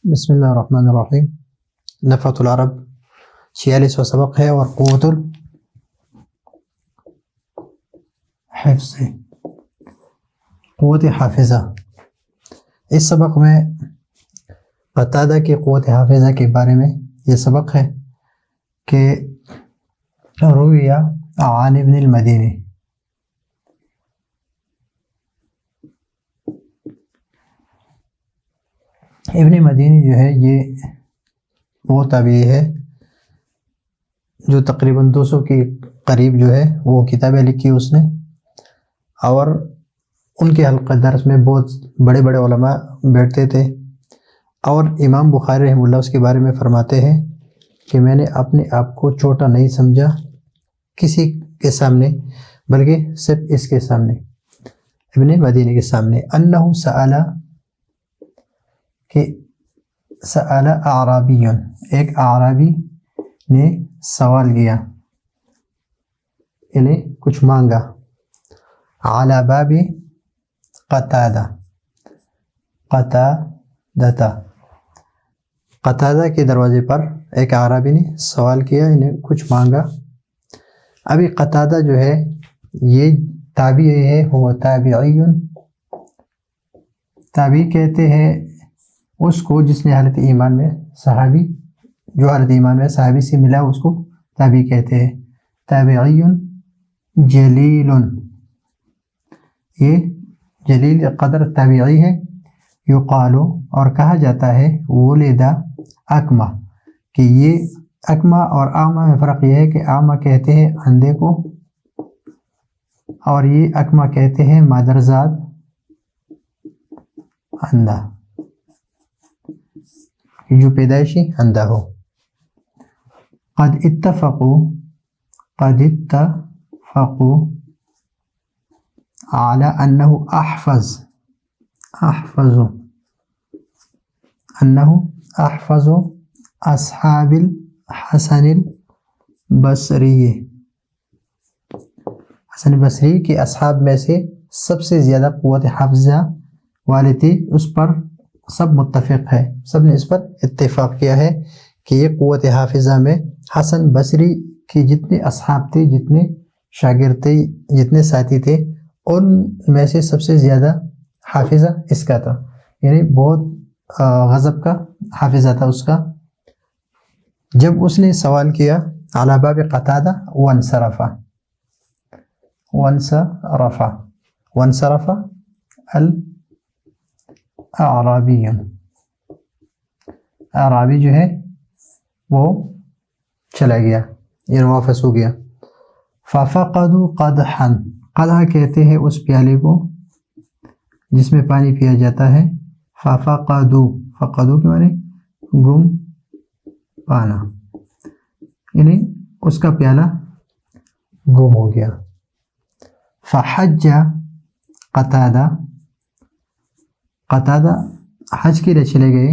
بسم اللہ الرحمن الرحیم۔ نفحۃ العرب 46واں سبق ہے اور قوت الحفظ، قوت حافظہ۔ اس سبق میں قتادہ کی قوت حافظہ کے بارے میں یہ سبق ہے کہ رویہ عن ابن المدینی، ابن مدینی جو ہے یہ وہ تابعی ہے جو تقریباً 200 کے قریب جو ہے وہ کتابیں لکھی اس نے، اور ان کے حلقہ درس میں بہت بڑے بڑے علماء بیٹھتے تھے۔ اور امام بخاری رحمہ اللہ اس کے بارے میں فرماتے ہیں کہ میں نے اپنے آپ کو چھوٹا نہیں سمجھا کسی کے سامنے، بلکہ صرف اس کے سامنے، ابن مدینی کے سامنے، انہ سأل اعرابی، ایک اعرابی نے سوال کیا، یعنی کچھ مانگا، علی باب قتادہ کے دروازے پر ایک اعرابی نے سوال کیا، یعنی کچھ مانگا۔ ابھی قتادہ جو ہے یہ تابعی ہے، وہ تابعی کہتے ہیں اس کو جس نے حالت ایمان میں صحابی، جو حالت ایمان میں صحابی سے ملا اس کو تابعی کہتے ہیں۔ تابعی جلیل، یہ جلیل قدر تابعی ہے۔ یقال، اور کہا جاتا ہے، ولد اکمہ، کہ یہ اکمہ اور اعمہ میں فرق یہ ہے کہ اعمہ کہتے ہیں اندھے کو، اور یہ اکمہ کہتے ہیں مادرزاد اندھا، جو پیدائشی اندھا ہو۔ قد اتفقوا على انه احفظ اصحاب الحسن البصری، حسن بصری کے اصحاب میں سے سب سے زیادہ قوت حافظہ والے تھے، اس پر سب متفق ہے، سب نے اس پر اتفاق کیا ہے کہ یہ قوت حافظہ میں حسن بصری کے جتنے اصحاب تھے، جتنے شاگرد تھے، جتنے ساتھی تھے، ان میں سے سب سے زیادہ حافظہ اس کا تھا، یعنی بہت غضب کا حافظہ تھا اس کا۔ جب اس نے سوال کیا علی باب قتادہ، وانصرف اعرابی جو ہے وہ چلا گیا، یہ واپس ہو گیا۔ ففقدوا قدحا، قدح کہتے ہیں اس پیالے کو جس میں پانی پیا جاتا ہے۔ فقدوا کے معنی گم پانا، یعنی اس کا پیالہ گم ہو گیا۔ فحج قتادہ حج کے لیے چلے گئے،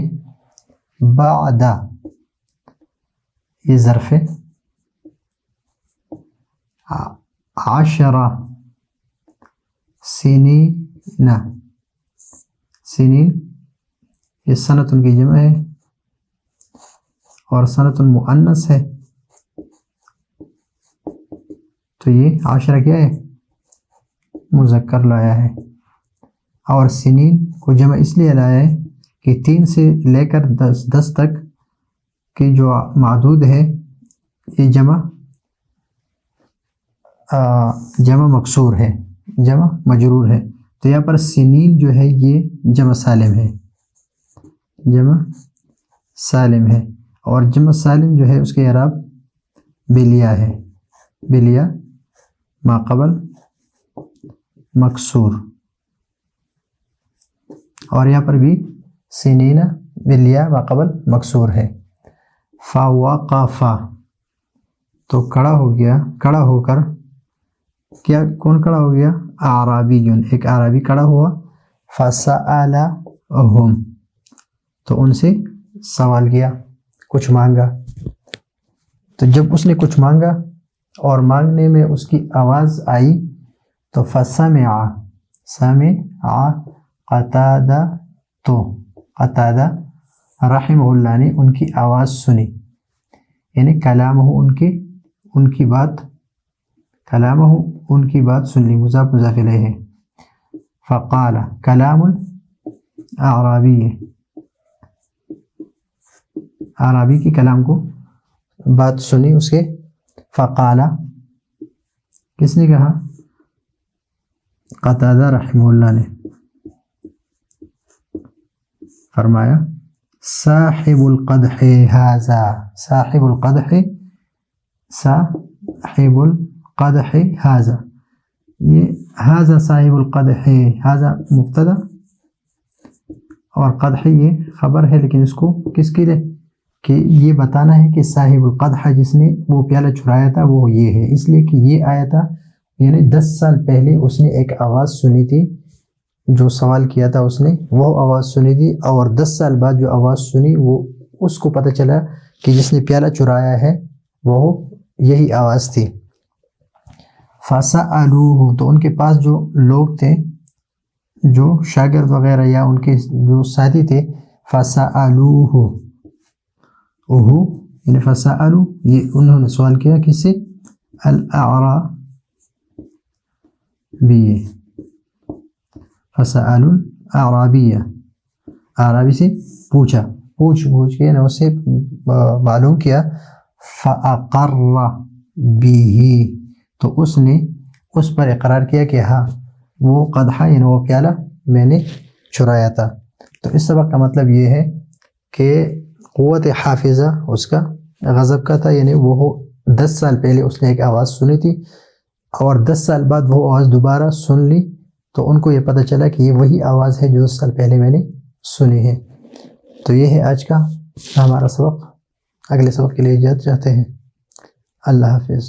بعد، یہ ظرف ہے، 10 سنین، یہ سنت ان کی جمع ہے اور سنت المؤنث ہے، تو یہ 10 کیا ہے؟ مذکر لایا ہے، اور سنین کو جمع اس لیے لایا ہے کہ 3 سے لے کر 10 تک کی جو معدود ہے یہ جمع مکسور ہے، جمع مجرور ہے، تو یہاں پر سنین جو ہے یہ جمع سالم ہے، اور جمع سالم جو ہے اس کے اعراب بلیا ہے، بلیا ما قبل مکسور، اور یہاں پر بھی سنین بلیا ما قبل مکسور ہے۔ فوقف، تو کھڑا ہو کر کیا، کون کھڑا ہو گیا؟ اعرابی، ایک اعرابی کھڑا ہوا۔ فسألہم، تو ان سے سوال کیا، کچھ مانگا۔ تو جب اس نے کچھ مانگا اور مانگنے میں اس کی آواز آئی تو فسمع قتادہ رحمہ نے ان کی آواز سنی، یعنی کلامہ ان کی بات، کلامہ ان کی بات سن لی، مضاف مضاف الیہ ہے۔ فقال کلام اعرابی، اعرابی کی کلام کو بات سنی اس کے۔ فقال کس نے کہا؟ قتادہ رحمہ اللہ نے فرمایا صاحب القدح ھذا، صاحب القدح، صاحب القدح ھذا، یہ ھذا صاحب القدح، ھذا مبتدا اور قدح یہ خبر ہے، لیکن اس کو کس کے لیے کہ یہ بتانا ہے کہ صاحب القدح جس نے وہ پیالہ چرایا تھا وہ یہ ہے، اس لیے کہ یہ آیا تھا، یعنی 10 سال پہلے اس نے ایک آواز سنی تھی، جو سوال کیا تھا اس نے وہ آواز سنی تھی، اور 10 سال بعد جو آواز سنی وہ اس کو پتہ چلا کہ جس نے پیالہ چرایا ہے وہ یہی آواز تھی۔ فَسَأَلُوهُ، تو ان کے پاس جو لوگ تھے، جو شاگرد وغیرہ یا ان کے جو ساتھی تھے، فَسَأَلُوهُ یعنی فَسَأَلُوا، یہ انہوں نے سوال کیا کس سے؟ الاعرابی، فَسَأَلُوا الاعرابیہ، اعرابی سے پوچھا، پوچھ کے اس سے معلوم کیا۔ فَأَقَرَّ بِهِ، تو اس نے اس پر اقرار کیا کہ ہاں وہ قدحہ یعنی وہ پیالہ میں نے چرایا تھا۔ تو اس سبق کا مطلب یہ ہے کہ قوت حافظہ اس کا غضب کا تھا، یعنی وہ 10 سال پہلے اس نے ایک آواز سنی تھی اور 10 سال بعد وہ آواز دوبارہ سن لی، تو ان کو یہ پتہ چلا کہ یہ وہی آواز ہے جو 10 سال پہلے میں نے سنی ہے۔ تو یہ ہے آج کا ہمارا سبق، اگلے سبق کے لیے اجازت چاہتے ہیں۔ اللہ حافظ۔